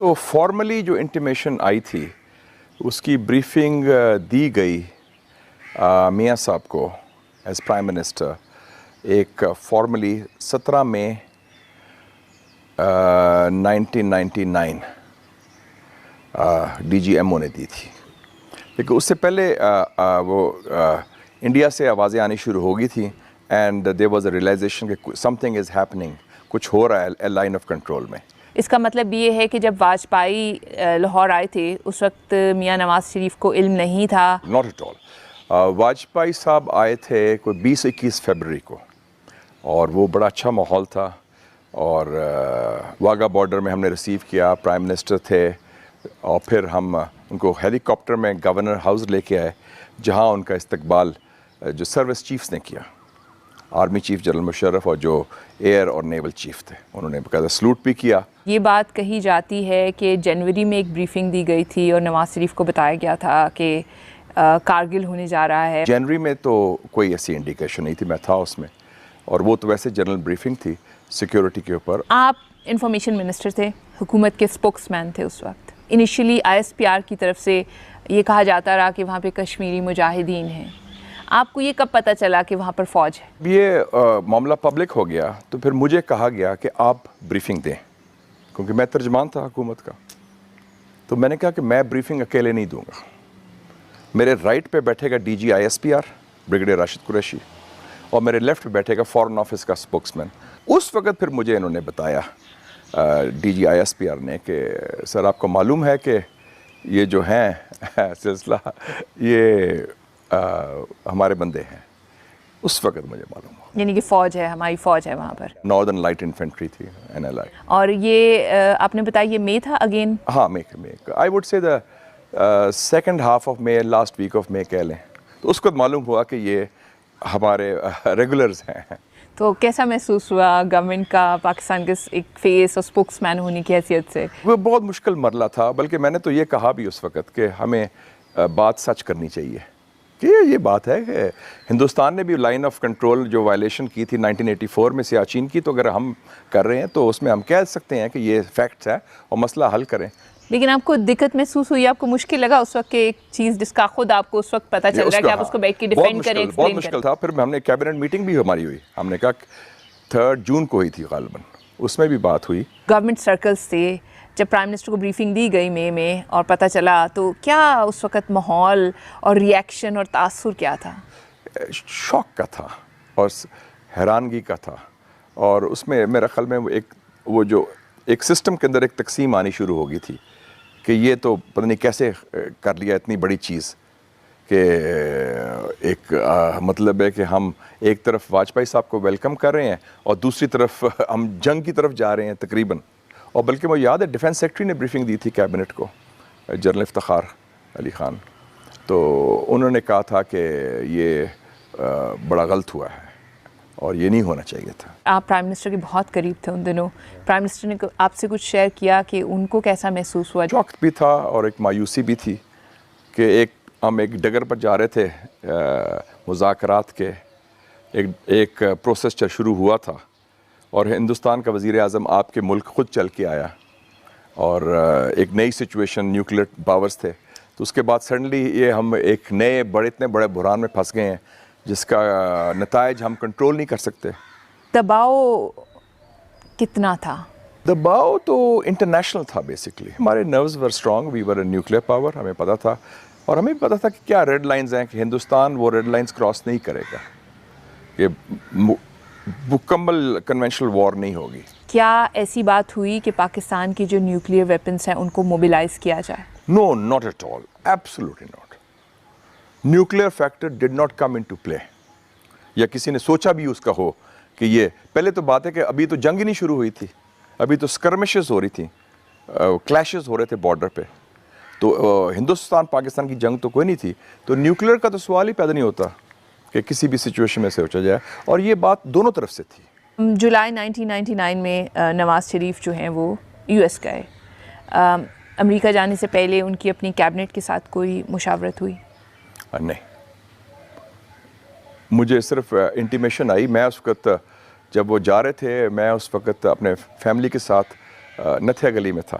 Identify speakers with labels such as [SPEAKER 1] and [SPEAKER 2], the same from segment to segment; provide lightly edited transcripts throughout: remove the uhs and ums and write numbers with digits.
[SPEAKER 1] तो फॉर्मली जो इंटीमेशन आई थी उसकी ब्रीफिंग दी गई मियां साहब को एज प्राइम मिनिस्टर एक फॉर्मली 17 मई 1999 DGMO ने दी थी। लेकिन उससे पहले वो इंडिया से आवाज़ें आनी शुरू हो गई थी and there was a realisation कि समथिंग इज़ हैपनिंग, कुछ हो रहा है लाइन ऑफ कंट्रोल में।
[SPEAKER 2] इसका मतलब ये है कि जब वाजपेयी लाहौर आए थे उस वक्त मियां नवाज शरीफ को इल्म नहीं था?
[SPEAKER 1] Not at all. वाजपेयी साहब आए थे कोई 20-21 फरवरी को और वो बड़ा अच्छा माहौल था और वाघा बॉर्डर में हमने रिसीव किया, प्राइम मिनिस्टर थे और फिर हम उनको हेलीकॉप्टर में गवर्नर हाउस लेके आए जहां उनका इस्तकबाल जो सर्विस चीफ्स ने किया, आर्मी चीफ जनरल मुशर्रफ और जो एयर और नेवल चीफ थे, उन्होंने बकायदा सलूट भी किया।
[SPEAKER 2] ये बात कही जाती है कि जनवरी में एक ब्रीफिंग दी गई थी और नवाज शरीफ को बताया गया था कि कारगिल होने जा रहा है।
[SPEAKER 1] जनवरी में तो कोई ऐसी इंडिकेशन नहीं थी, मैं था उसमें, और वो तो वैसे जनरल ब्रीफिंग थी सिक्योरिटी के ऊपर।
[SPEAKER 2] आप इंफॉर्मेशन मिनिस्टर थे, हुकूमत के स्पोक्समैन थे उस वक्त। इनिशियली ISPR की तरफ से ये कहा जाता रहा कि वहाँ पे कश्मीरी मुजाहिदीन हैं। आपको ये कब पता चला कि वहाँ पर फ़ौज है?
[SPEAKER 1] ये मामला पब्लिक हो गया तो फिर मुझे कहा गया कि आप ब्रीफिंग दें, क्योंकि मैं तर्जमान था हुकूमत का। तो मैंने कहा कि मैं ब्रीफिंग अकेले नहीं दूंगा, मेरे राइट पे बैठेगा DG ISPR brigadier Rashid Qureshi और मेरे लेफ्ट पे बैठेगा फॉरेन ऑफिस का स्पोक्समैन। उस वक्त फिर मुझे इन्होंने बताया DG ISPR ने कि सर आपको मालूम है कि ये जो हैं सिलसिला ये हमारे बंदे हैं। उस वक्त मुझे मालूम हुआ,
[SPEAKER 2] यानी कि फ़ौज है, हमारी फ़ौज है वहाँ पर।
[SPEAKER 1] नॉर्दर्न लाइट इन्फेंट्री थी, NLI।
[SPEAKER 2] और ये आपने बताया ये मई था अगेन?
[SPEAKER 1] हाँ, May I would say the second half of May, last week of May कह लें। तो उसको मालूम हुआ कि ये हमारे रेगुलर्स हैं।
[SPEAKER 2] तो कैसा महसूस हुआ गवर्नमेंट का पाकिस्तान के एक फेस और स्पोक्समैन होने की हैसियत से?
[SPEAKER 1] वो बहुत मुश्किल मरला था, बल्कि मैंने तो ये कहा भी उस वक्त कि हमें बात सच करनी चाहिए कि ये बात है कि हिंदुस्तान ने भी लाइन ऑफ कंट्रोल जो वायलेशन की थी 1984 में सियाचिन की, तो अगर हम कर रहे हैं तो उसमें हम कह सकते हैं कि ये फैक्ट्स है और मसला हल करें।
[SPEAKER 2] लेकिन आपको दिक्कत महसूस हुई, आपको मुश्किल लगा उस वक्त के एक चीज़ जिसका खुद आपको उस वक्त पता चल रहा है कि आप उसको बैठ के डिफेंड करें, एक्सप्लेन
[SPEAKER 1] बहुत मुश्किल था। फिर हमने कैबिनेट मीटिंग भी हमारी हुई, हमने कहा 3 जून को हुई थी गालिबन, उसमें भी बात हुई।
[SPEAKER 2] गवर्नमेंट सर्कल्स से जब प्राइम मिनिस्टर को ब्रीफिंग दी गई मई में और पता चला, तो क्या उस वक्त माहौल और रिएक्शन और तासुर क्या था?
[SPEAKER 1] शौक का था और हैरानगी का था, और उसमें मेरा ख्याल में वो जो एक सिस्टम के अंदर एक तकसीम आनी शुरू हो गई थी कि ये तो पता नहीं कैसे कर लिया इतनी बड़ी चीज़ कि एक मतलब है कि हम एक तरफ वाजपेयी साहब को वेलकम कर रहे हैं और दूसरी तरफ हम जंग की तरफ जा रहे हैं तकरीबन। और बल्कि मुझे याद है डिफेंस सेक्रेटरी ने ब्रीफिंग दी थी कैबिनेट को, जनरल इफ्तिखार अली ख़ान, तो उन्होंने कहा था कि ये बड़ा गलत हुआ है और ये नहीं होना चाहिए था।
[SPEAKER 2] आप प्राइम मिनिस्टर के बहुत करीब थे उन दिनों, प्राइम मिनिस्टर ने आपसे कुछ शेयर किया कि उनको कैसा महसूस हुआ?
[SPEAKER 1] शौक भी था और एक मायूसी भी थी कि हम एक डगर पर जा रहे थे मुज़ाकरात के, एक प्रोसेस शुरू हुआ था और हिंदुस्तान का वज़ीर आज़म आपके मुल्क ख़ुद चल के आया और एक नई सिचुएशन, न्यूक्लियर पावर्स थे, तो उसके बाद सडनली ये हम एक नए इतने बड़े बुरान में फंस गए हैं जिसका नतायज हम कंट्रोल नहीं कर सकते।
[SPEAKER 2] दबाव कितना था?
[SPEAKER 1] दबाव तो इंटरनेशनल था बेसिकली। हमारे nerves were strong, we were a nuclear power, हमें पता था, और हमें पता था कि क्या रेड लाइंस हैं कि हिंदुस्तान वो रेड लाइंस क्रॉस नहीं करेगा, ये मुकम्मल कन्वेंशनल वॉर नहीं होगी।
[SPEAKER 2] क्या ऐसी बात हुई कि पाकिस्तान की जो न्यूक्लियर वेपन्स हैं उनको मोबिलाइज किया जाए?
[SPEAKER 1] No, not at all, absolutely not. Nuclear factor did not come into play, या किसी ने सोचा भी उसका हो कि ये, पहले तो बात है कि अभी तो जंग ही नहीं शुरू हुई थी, अभी तो स्कर्मिशेस हो रही थी, क्लैशेस हो रहे थे बॉर्डर पे, तो हिंदुस्तान पाकिस्तान की जंग तो कोई नहीं थी, तो न्यूक्लियर का तो सवाल ही पैदा नहीं होता कि किसी भी सिचुएशन में से सोचा जाए, और ये बात दोनों तरफ से थी।
[SPEAKER 2] जुलाई 1999 में नवाज शरीफ जो हैं वो US गए। अमेरिका जाने से पहले उनकी अपनी कैबिनेट के साथ कोई मुशावरत हुई?
[SPEAKER 1] नहीं, मुझे सिर्फ इंटीमेशन आई। मैं उस वक्त जब वो जा रहे थे, मैं उस वक्त अपने फैमिली के साथ नथिया गली में था।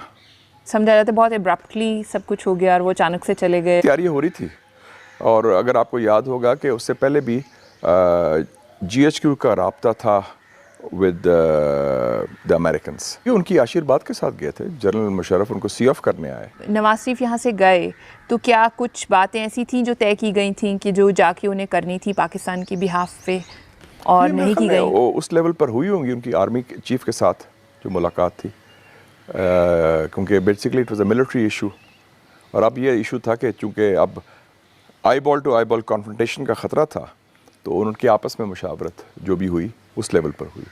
[SPEAKER 2] समझा जाता है बहुत एब्रप्टली सब कुछ हो गया और वो अचानक से चले गए।
[SPEAKER 1] तैयारी हो रही थी, और अगर आपको याद होगा कि उससे पहले भी GHQ का राब्ता था विद द अमेरिकन्स। ये उनकी आशीर्वाद के साथ गए थे। जनरल मुशर्रफ उनको सी ऑफ करने आए।
[SPEAKER 2] नवाज शरीफ यहाँ से गए तो क्या कुछ बातें ऐसी थी जो तय की गई थी कि जो जाके उन्हें करनी थी पाकिस्तान के बिहाफ पे और नहीं की गई?
[SPEAKER 1] वो उस लेवल पर हुई होंगी उनकी आर्मी चीफ के साथ जो मुलाकात थी, क्योंकि basically it was a military issue. और अब ये इशू था कि चूँकि अब eyeball to eyeball confrontation का ख़तरा था, तो उनकी आपस में मुशावरत जो भी हुई उस लेवल पर हुई।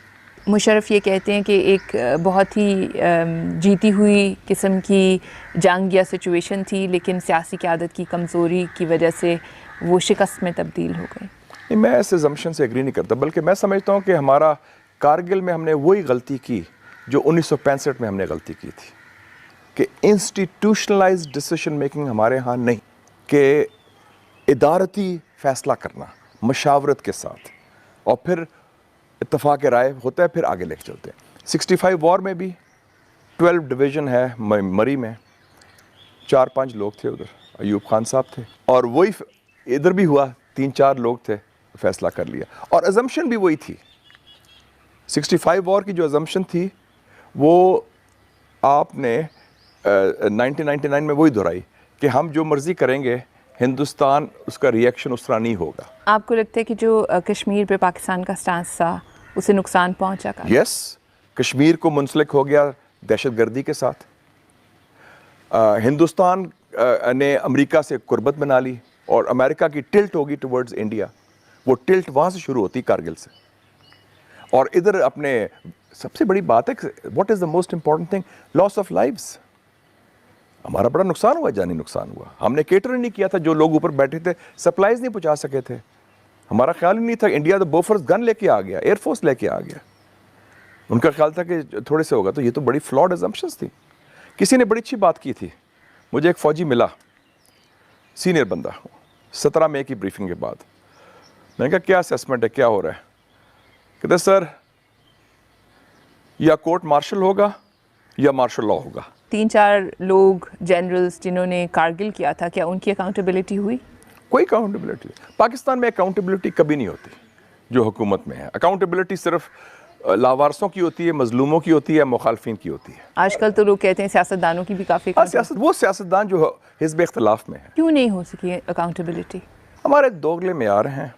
[SPEAKER 2] मुशर्रफ ये कहते हैं कि एक बहुत ही जीती हुई किस्म की जंग या सिचुएशन थी, लेकिन सियासी क़यादत की कमज़ोरी की वजह से वो शिकस्त में तब्दील हो गई।
[SPEAKER 1] नहीं, मैं ऐसे जम्पशन से एग्री नहीं करता, बल्कि मैं समझता हूँ कि हमारा कारगिल में हमने वही गलती की जो 1965 में हमने गलती की थी, कि इंस्टीट्यूशनलाइज्ड डिसीजन मेकिंग हमारे यहाँ नहीं, कि इदारती फ़ैसला करना मशावरत के साथ और फिर इत्तफाक राय होता है, फिर आगे लेके चलते हैं। 65 वॉर में भी 12 डिवीज़न है मरी में, 4-5 लोग थे उधर, अयूब खान साहब थे, और वही इधर भी हुआ, 3-4 लोग थे, फैसला कर लिया। और अजम्पशन भी वही थी। 65 वॉर की जो अजम्पशन थी वो आपने 1999 में वही दोहराई कि हम जो मर्ज़ी करेंगे, हिंदुस्तान उसका रिएक्शन उस तरह नहीं होगा।
[SPEAKER 2] आपको लगता है कि जो कश्मीर पे पाकिस्तान का स्टांस था उसे नुकसान पहुंचा?
[SPEAKER 1] यस, कश्मीर को मुंसलिक हो गया दहशतगर्दी के साथ। हिंदुस्तान ने अमेरिका से कुर्बत बना ली और अमेरिका की टिल्ट होगी टुवर्ड्स इंडिया। वो टिल्ट वहाँ से शुरू होती कारगिल से, और इधर अपने सबसे बड़ी बात है, what is the most important thing, loss of lives. हमारा बड़ा नुकसान हुआ, जानी नुकसान हुआ। हमने केटर नहीं किया था, जो लोग ऊपर बैठे थे सप्लाईज नहीं पहुंचा सके थे। हमारा ख्याल ही नहीं था। इंडिया तो बोफर्स गन लेके आ गया, एयरफोर्स लेके आ गया। उनका ख्याल था कि थोड़े से होगा। तो ये तो बड़ी फ्लॉड अजम्पशंस थी। किसी ने बड़ी अच्छी बात की थी, मुझे एक फ़ौजी मिला, सीनियर बंदा, 17 मई की ब्रीफिंग के बाद। मैंने कहा क्या असेसमेंट है, क्या हो रहा है? कहते सर या कोर्ट मार्शल होगा या मार्शल लॉ होगा।
[SPEAKER 2] 3-4 लोग जनरल्स जिन्होंने कारगिल किया था, क्या उनकी अकाउंटेबिलिटी हुई?
[SPEAKER 1] कोई अकाउंटेबिलिटी पाकिस्तान में अकाउंटेबिलिटी कभी नहीं होती जो हुकूमत में है। अकाउंटेबिलिटी सिर्फ लावारसों की होती है, मजलूमों की होती है, मुखालफिन की होती है।
[SPEAKER 2] आजकल तो लोग कहते हैं सियासतदानों की भी काफ़ी
[SPEAKER 1] वो सियासतदान जो हिज़्ब इख्तिलाफ में है।
[SPEAKER 2] क्यों नहीं हो सकी अकाउंटेबिलिटी?
[SPEAKER 1] हमारे दोगले मेयार हैं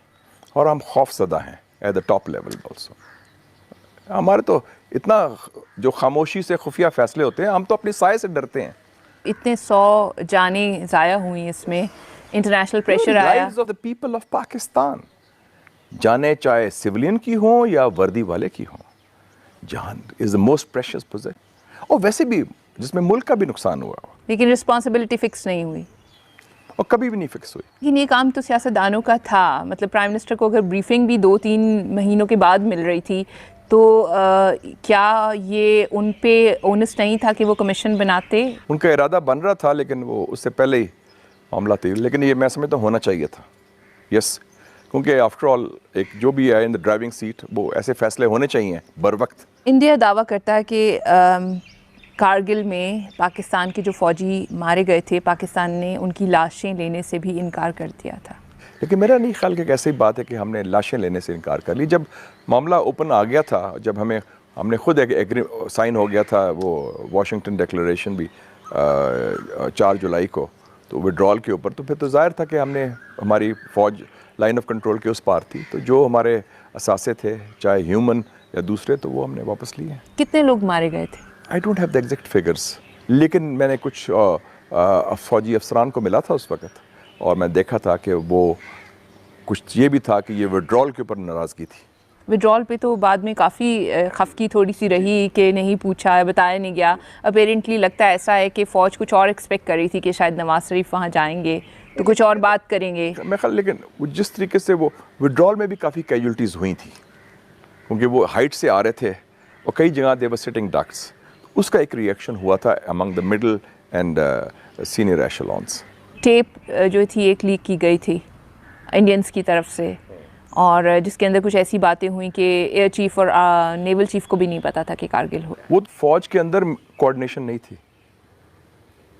[SPEAKER 1] और हम खौफज़दा हैं at the top level also. हमारे तो इतना जो खामोशी से खुफिया फैसले होते हैं, हम तो अपनी साय से डरते हैं।
[SPEAKER 2] इतने 100 जानें ज़ाया हुई, इसमें इंटरनेशनल प्रेशर आया।
[SPEAKER 1] Lives of the people of Pakistan, जाने चाहे सिविलियन की हो या वर्दी वाले की हो, जान is the most precious possession. और वैसे भी जिसमें मुल्क का भी नुकसान हुआ,
[SPEAKER 2] लेकिन रिस्पॉन्सिबिलिटी फिक्स नहीं हुई
[SPEAKER 1] और कभी भी नहीं फिक्स हुई।
[SPEAKER 2] लेकिन ये काम तो सियासतदानों का था। मतलब प्राइम मिनिस्टर को अगर ब्रीफिंग भी 2-3 महीनों के बाद मिल रही थी, तो क्या ये उन पे ओनस नहीं था कि वो कमीशन बनाते?
[SPEAKER 1] उनका इरादा बन रहा था, लेकिन वो उससे पहले ही मामला थी। लेकिन ये मैं समझता हूँ होना चाहिए था, यस, क्योंकि आफ्टर ऑल एक जो भी है इन द ड्राइविंग सीट, वो ऐसे फैसले होने चाहिए बर वक्त।
[SPEAKER 2] इंडिया दावा करता है कि कारगिल में पाकिस्तान के जो फ़ौजी मारे गए थे, पाकिस्तान ने उनकी लाशें लेने से भी इनकार कर दिया था।
[SPEAKER 1] लेकिन मेरा नहीं ख्याल कि ऐसी बात है कि हमने लाशें लेने से इनकार कर ली। जब मामला ओपन आ गया था, जब हमने खुद एक साइन हो गया था वो वाशिंगटन डिक्लेरेशन भी 4 जुलाई को, तो विड्रॉल के ऊपर, तो फिर तो ज़ाहिर था कि हमारी फ़ौज लाइन ऑफ कंट्रोल के उस पार थी। तो जो हमारे असासे थे, चाहे ह्यूमन या दूसरे, तो वो हमने वापस लिए हैं।
[SPEAKER 2] कितने लोग मारे गए थे?
[SPEAKER 1] I don't have the exact figures, लेकिन मैंने कुछ फ़ौजी अफसरान को मिला था उस वक़्त, और मैं देखा था कि वो कुछ ये भी था कि ये विड्रॉल के ऊपर नाराज़गी थी।
[SPEAKER 2] विड्रॉल पे तो बाद में काफ़ी खफकी थोड़ी सी रही कि नहीं पूछा, बताया नहीं गया। अपेरेंटली लगता है ऐसा है कि फ़ौज कुछ और एक्सपेक्ट कर रही थी कि शायद नवाज शरीफ वहाँ जाएंगे तो कुछ और बात करेंगे।
[SPEAKER 1] मैं ख्याल, लेकिन जिस तरीके से वो विड्रॉल में भी काफ़ी कैजुअल्टीज़ हुई थी, क्योंकि वो हाइट से आ रहे थे और कई जगह दे वर सिटिंग डक्स, उसका एक रिएक्शन हुआ था among the middle and senior echelons.
[SPEAKER 2] Tape जो थी एक लीक की गई थी इंडियंस की तरफ से, और जिसके अंदर कुछ ऐसी बातें हुई कि एयर चीफ और नेवल चीफ को भी नहीं पता था कि कारगिल हो।
[SPEAKER 1] वो फौज के अंदर कोऑर्डिनेशन नहीं थी।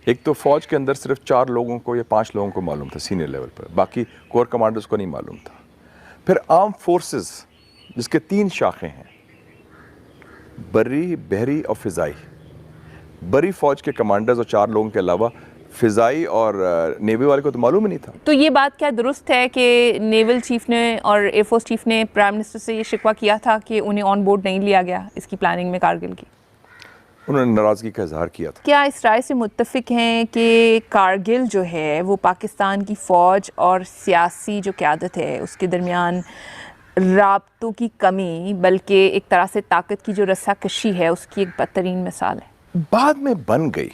[SPEAKER 1] एक तो फौज के अंदर सिर्फ 4 लोगों को या 5 लोगों को मालूम था सीनियर लेवल पर, बाकी कोर कमांडर्स को नहीं मालूम था। फिर आर्म फोर्सेस जिसके 3 शाखें हैं, बर्री, बहरी और फ़िज़ाई। बरी फौज के कमांडर्स और 4 लोगों के अलावा फ़िज़ाई और नेवी वाले को तो मालूम ही नहीं था।
[SPEAKER 2] तो ये बात क्या दुरुस्त है कि नेवल चीफ ने और एयरफोर्स चीफ ने प्राइम मिनिस्टर से ये शिकवा किया था कि उन्हें ऑन बोर्ड नहीं लिया गया इसकी प्लानिंग में कारगिल की?
[SPEAKER 1] उन्होंने नाराज़गी का इजहार किया था।
[SPEAKER 2] क्या इस राय से मुत्तफिक हैं कि कारगिल जो है वो पाकिस्तान की फ़ौज और सियासी जो क़यादत है उसके दरमियान राब्तों की कमी, बल्कि एक तरह से ताकत की जो रस्साकशी है उसकी एक बदतरीन मिसाल है?
[SPEAKER 1] बाद में बन गई।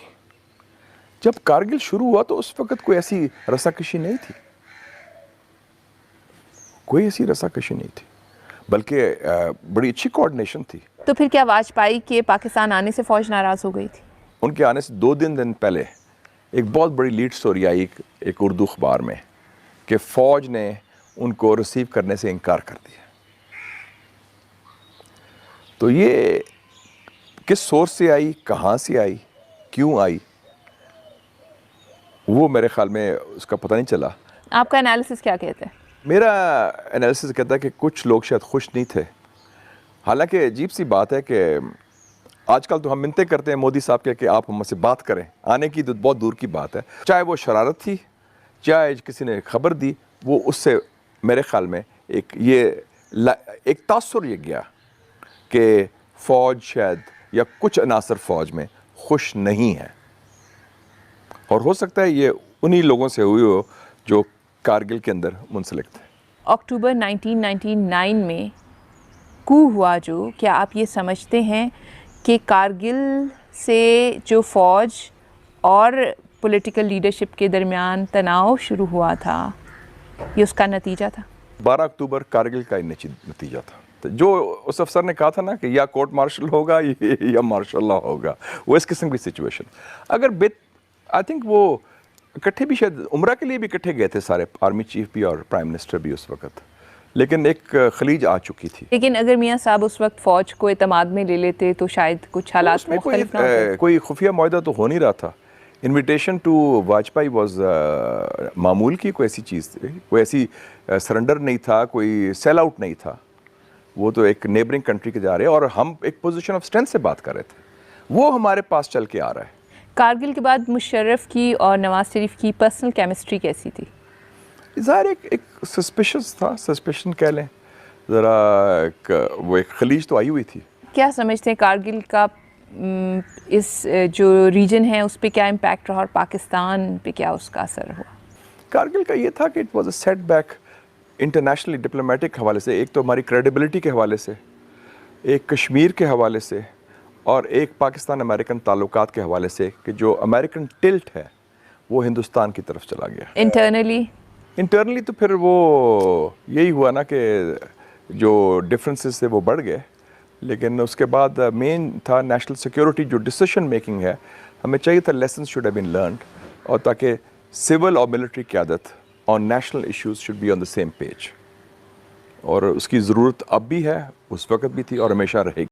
[SPEAKER 1] जब कारगिल शुरू हुआ तो उस वक्त कोई ऐसी रस्साकशी नहीं थी, कोई ऐसी रस्साकशी नहीं थी, बल्कि बड़ी अच्छी कोऑर्डिनेशन थी।
[SPEAKER 2] तो फिर क्या वाजपेयी के पाकिस्तान आने से फ़ौज नाराज़ हो गई थी?
[SPEAKER 1] उनके आने से 2 दिन पहले एक बहुत बड़ी लीड स्टोरी आई एक उर्दू अखबार में कि फ़ौज ने उनको रिसीव करने से इनकार कर दिया। तो ये किस सोर्स से आई, कहाँ से आई, क्यों आई, वो मेरे ख्याल में उसका पता नहीं चला।
[SPEAKER 2] आपका एनालिसिस क्या कहता है?
[SPEAKER 1] मेरा एनालिसिस कहता है कि कुछ लोग शायद खुश नहीं थे। हालांकि अजीब सी बात है कि आजकल तो हम मिन्नतें करते हैं मोदी साहब के कि आप हमसे बात करें, आने की तो बहुत दूर की बात है। चाहे वो शरारत थी, चाहे किसी ने खबर दी, वो उससे मेरे ख्याल में एक तासुर ये गया कि फ़ौज शायद या कुछ अनासर फ़ौज में खुश नहीं है, और हो सकता है ये उन्हीं लोगों से हुई हो जो कारगिल के अंदर मुंसलिक थे।
[SPEAKER 2] अक्टूबर 1999 में कू हुआ जो, क्या आप ये समझते हैं कि कारगिल से जो फ़ौज और पॉलिटिकल लीडरशिप के दरमियान तनाव शुरू हुआ था ये उसका नतीजा था?
[SPEAKER 1] 12 अक्टूबर कारगिल का नतीजा था। तो जो उस अफसर ने कहा था ना कि या कोर्ट मार्शल होगा या मार्शल लॉ होगा, वो इस किस्म की सिचुएशन। अगर आई थिंक वो इकट्ठे भी शायद उम्रा के लिए भी इकट्ठे गए थे सारे, आर्मी चीफ भी और प्राइम मिनिस्टर भी उस वक्त, लेकिन एक खलीज आ चुकी थी।
[SPEAKER 2] लेकिन अगर मियाँ साहब उस वक्त फ़ौज को एतमाद में ले लेते तो शायद कुछ हालात मुख्तलिफ ना होते।
[SPEAKER 1] कोई खुफिया मुआहदा तो हो नहीं रहा था। इनविटेशन टू वाजपेयी वॉज मामूल की कोई ऐसी चीज़ थी, कोई ऐसी सरेंडर नहीं था, कोई सेल आउट नहीं था। वो तो एक नेबरिंग कंट्री के जा रहे हैं और हम एक पोजीशन ऑफ स्ट्रेंथ से बात कर रहे थे, वो हमारे पास चल के आ रहा है।
[SPEAKER 2] कारगिल के बाद मुशर्रफ की और नवाज शरीफ की पर्सनल केमिस्ट्री कैसी थी?
[SPEAKER 1] ज़ाहिर एक सस्पिशियस था, सस्पिशन कह लें ज़रा, वो एक खलीज तो आई हुई थी।
[SPEAKER 2] क्या समझते हैं कारगिल का इस जो रीजन है उस पर क्या इम्पैक्ट रहा और पाकिस्तान पे क्या उसका असर हुआ?
[SPEAKER 1] कारगिल का ये था कि it was a setback internationally diplomatic हवाले से, एक तो हमारी क्रेडिबिलिटी के हवाले से, एक कश्मीर के हवाले से, और एक पाकिस्तान अमेरिकन ताल्लुकात के हवाले से कि जो अमेरिकन टिल्ट है वो हिंदुस्तान की तरफ चला गया। इंटरनली तो फिर वो यही हुआ ना कि जो डिफरेंसेस थे वो बढ़ गए, लेकिन उसके बाद मेन था नेशनल सिक्योरिटी जो डिसीजन मेकिंग है, हमें चाहिए था lessons should have been learned, और ताकि सिविल और मिलिट्री क़यादत on national issues should be on the same page, और उसकी ज़रूरत अब भी है, उस वक्त भी थी और हमेशा रहेगी।